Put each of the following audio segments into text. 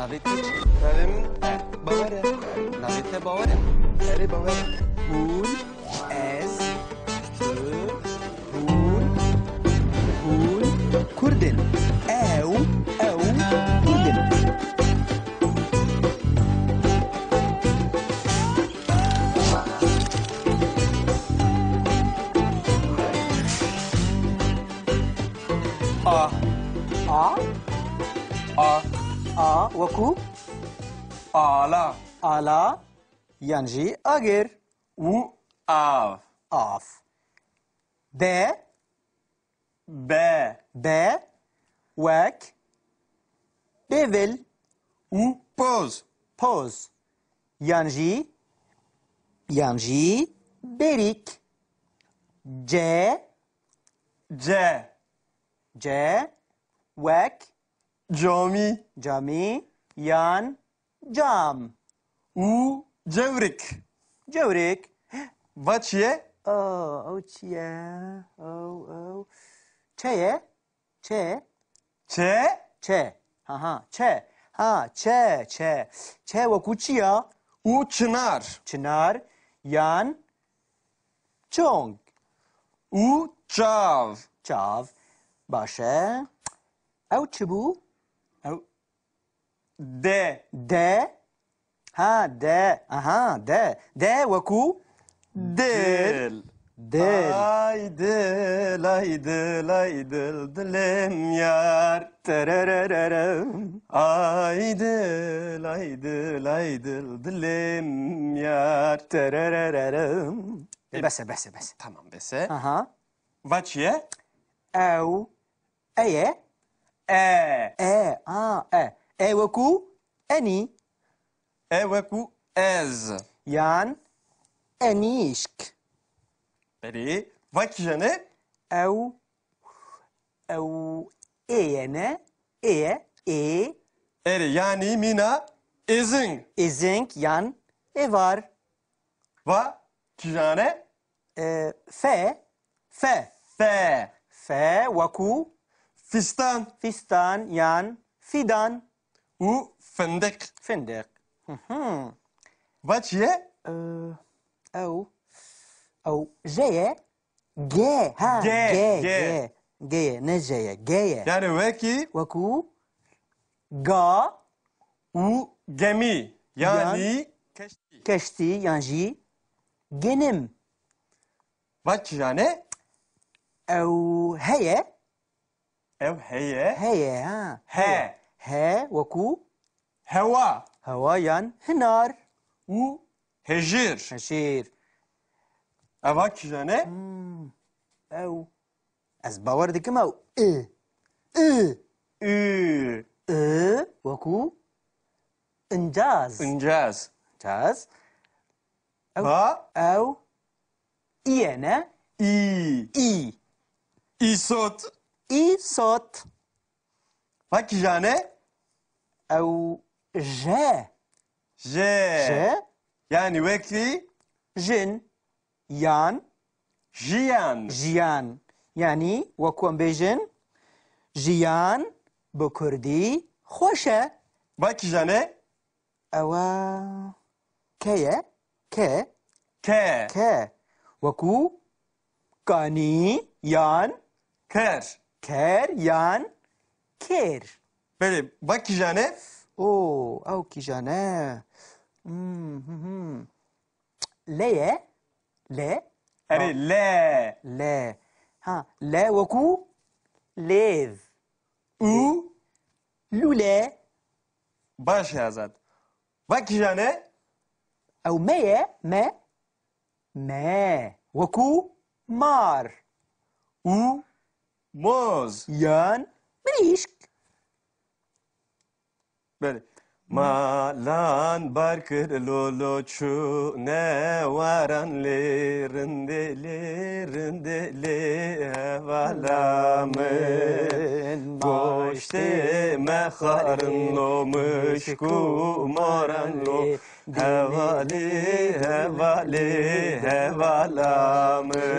Navê te çi? Navê min Bawer e. Navê te bawer e? Erê Bawer e. Hûn, ez, tu, hûn, hûn, Kurdin. Ew, Kurdin. A. A, A. A, وەکو Ala. ئالا یان jî ئاگر. U. Av. Av. B, B. B, wek, bêvil, U. Poz. poz. Yan jî bêrîk. C, C. C, wek, Cami. camî, yan cam. U. Cevrik. Cewrêk. Va çi ye? Ew çi ye? Ew. Çe ye? Çe? Ç. Çe. Çe. Çe. Çe wekû çi ya? U. Çınar. Çınar, yan çong. U. Çav. Çav. Baş e. Ew çi bû? D. D. D. D wekû Dil. dil. Ay dil, ay dil, ay dil, dilim yar. Tererererem. Ay dil, ay dil, ay dil, dilim yar. Tererererem. Bese. Tamam bese. Va çi ye? Ew. Eye. E. E wekû enî. E veku ez. Yan enîşk. Beri. Va ki jene? Ew eye ne? E. Eri yani mina ezin. Ezink yan evar. Va ki jane? Fe. Fe. Fe wekû Fistan. fistan yan fidan. U fındık. Fındık. Va çi ye? Ew jeye G. G. G ne jeye? G'ye. Yani veki Wekû ga u gemi. Yani keşti. keşti yan jî genim. Va ki jane? Ew heye. Ev heye. Heye He. He wekû Heva. hewa yan hinar. U hejir. Heşîr. Eva ki jane? Ew ez bawer dikim ew Ü. wekû incaz. İncaz. Incaz. Va. Ew iye ne? İ. İsot. İsot. Va ki jane? Ew J. J. Yani veki Jin yan jiyan. jiyan. Yani wekû em bêjin jiyan bi Kurdî xweş e. Va ki jane? Ewa ke ye? Ke. Ke. Wekû kanî yan Ker. ker yan kêr. Beri va ki jane? Ew kîjane. Le ye? Le. Eri le. Le. Le wekû lêv. U. Lûle. Baş yazad. Va ki jane? Ew me ye? Me. Wekû mar. U. Moz. Yan mirîşk. Beri. Malan barkır lolo çu ne varan lerinde hevalamın goşte meharın lo mışku moran lo hevalamın.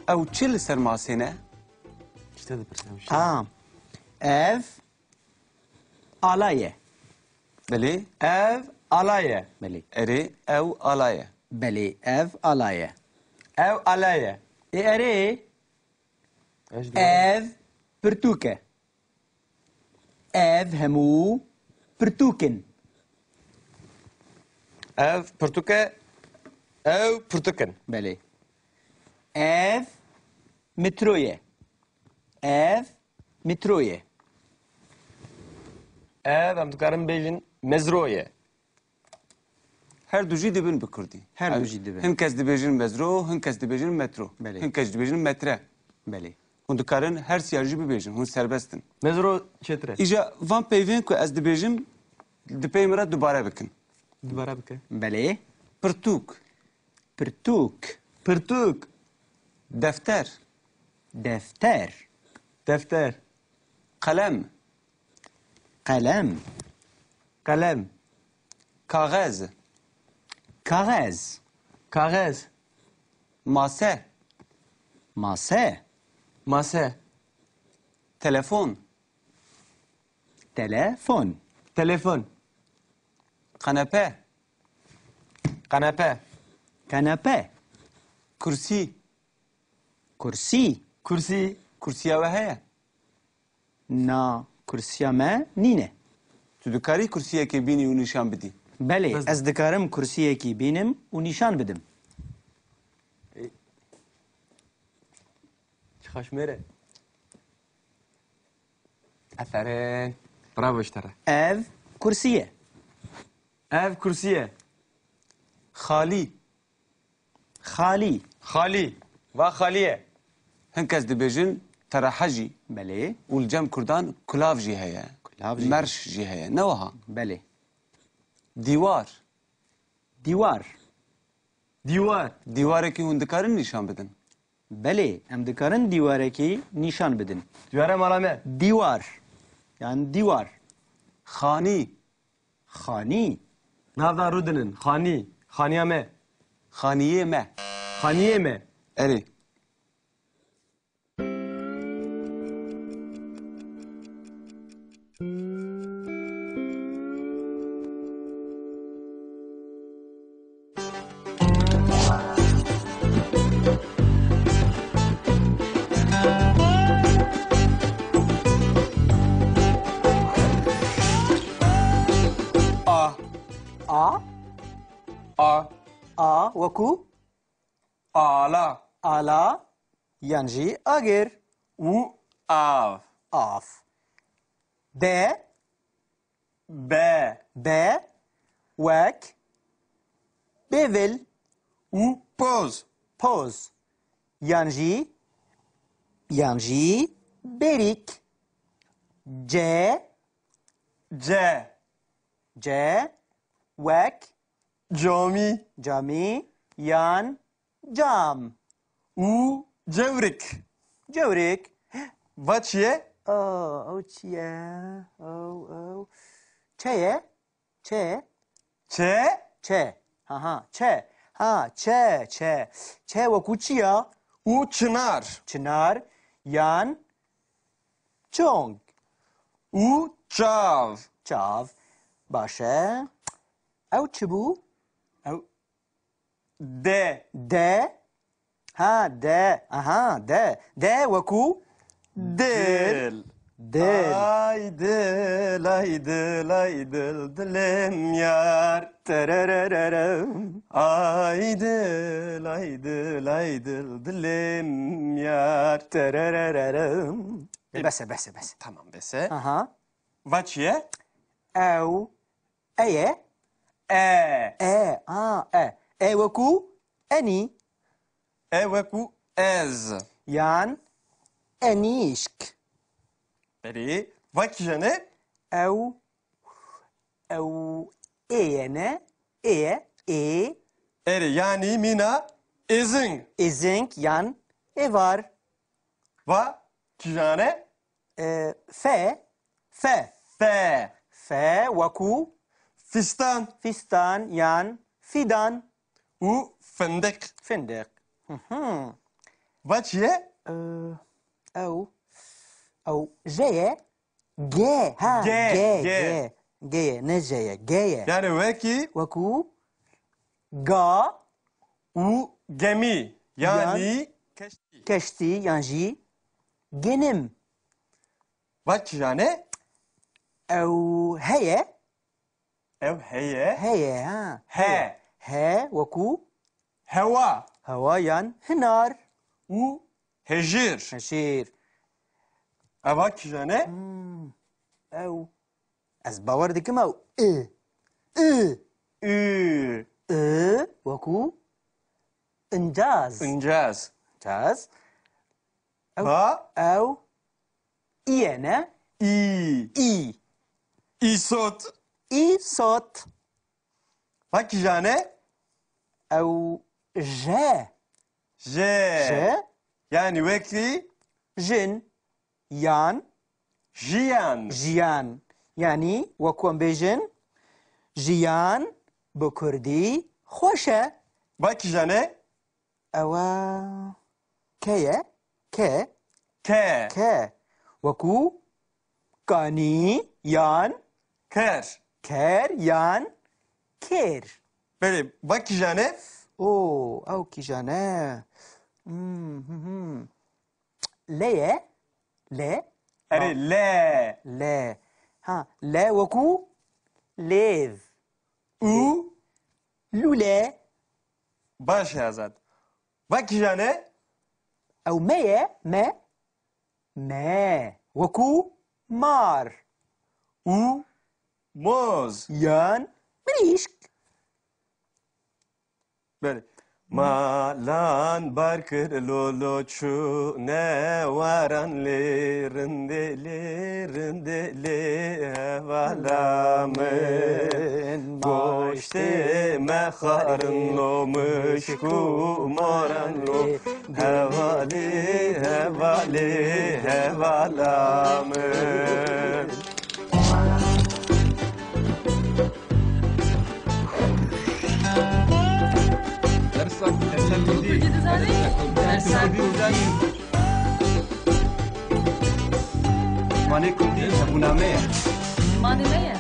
ew çi li ser masê ne? İşte de pırsam. Ev alaye. Belê, Ev alaye. Belê. erê ew alaye. Belê, ev alaye. Ev alaye. Erê Ev. ev pirtûk e. Ev hemû pirtûkin. Ev pırtuke. Ev pırtuken. Belê. Ev metroye. Ev metroye. Ev em dikarin bêjin mezroye. Her du jî dibin bi Kurdî. Her du jî dibin. Hin kes dibêjin mezro, hin kes dibêjin metro. Belê. Hin kes dibêjin metre. Belê. Hûn dikarin her siyar jî bibêjin, hûn serbest in. Mezro çetre. Îja van peyvên ku ez dibêjim, di pey min re dubare bikin. Dubara bike. Belê. Pirtûk, Pirtûk. Pırtuk. defter, Defter. Defter. kalem, Kalem. Kalem. kağez, Kağız. Kağız. mase, Masa. Mase. telefon, Telefon. Telefon. kanepe, Kanepe. Kanepe. kursî. Kursi. Kursi. Kursiya we heye. Na kursiya me nîne. Tu dikarî kursiyekê bînî û nîşan bidî. Belê, ez dikarim kursiyekî bînim û nîşan bidim. Çıkaşmere. Aferin. Bravo işte. Ev kursiye. Ev kursiye. Xalî, Xalî. Hali. Ve haliye. hin kes dibêjin terehe jî. Belê. û li cem Kurdan kulav jî heye. Kulav jî. Merş jî heye. Ne wiha? Belê. Dîwar. Diwar. Divar. Dîwarekî hûn dikarin nîşan bidin. Belê, em dikarin dîwarekî nîşan bidin. Divare malame. Diwar. Yani diwar. Xanî, Xanî. Navdan rudinin. Hani. Haniyame. xaniyê me. Haniye me. Erê. A, A. A. A وەکو Ala. ئالا یان jî agir. U. Av. Af. B. B. B. Wek. Bêvil. U. Poz. Poz. Yan jî bêrîk. C. C. C. Wek. Cami. Camî yan cam. U. Cevrik. Cewrêk. Vaçiye. Ew çi ye? Ew. Çe ye? Çe. Çe. Çe. Çe. Çe. Çe wekû çi ye? U. Çınar. Çınar yan çong. U. Çav. Çav. Baş e. Ew çi bû? D. D. D. D. D wekû Dil. dil. Ay dil, ay dil, ay dil, dilim yar. Tererererem. Ay dil, ay dil, ay dil, dilim yar. Tererererem. Bese. Tamam bese. Aha. Vaçiye. Ew. Eye. E. E. E. E wekû enî Eveku ez. yan enîşk. Beri. Vakjene. Ew eye ne? Eye. E. Eri yani mina izin. Izink yan evar. Va kijane. Fe. Fe. Fe wekû Fistan. fistan yan fidan. U fındık. Fındık. Wat je? او جاية جا ها جا، جا جا. جا جاية نجاية جاية Yani veki وكو جا u gemi. Yani keşti. كشتي يانجي جنم Wat yani? او هيا Ev heye. هيا ها He. ها وكو Heva. هوايان هنار U hecir. هشير Evak yani? او از باور دي كما اه اه Ü. وكو انجاز İncaz. انجاز Ba. او ايانا İ. اي İsot. اي صوت Bak yani? او جا J. جا Yani veki جن يان jiyan. جيان يعني وكو بيجن جيان بكردي خوشة Bak yani? او كيا كا Ke. كا وكو كاني يان Ker. كير يان كير Böyle bak yani? او كيجانا لا لا Eri le. لا ها لا وكو ليذ U. لولا Baş yazat. Bak yani? او ما وكو مار U. Moz. يان مريشك Böyle. Malan barkır loloçu ne varan lerindeli hevalamın goşte meharın lomuş kumaran lo hevali hevalamın. Mane kundi sabuname. Mane ne?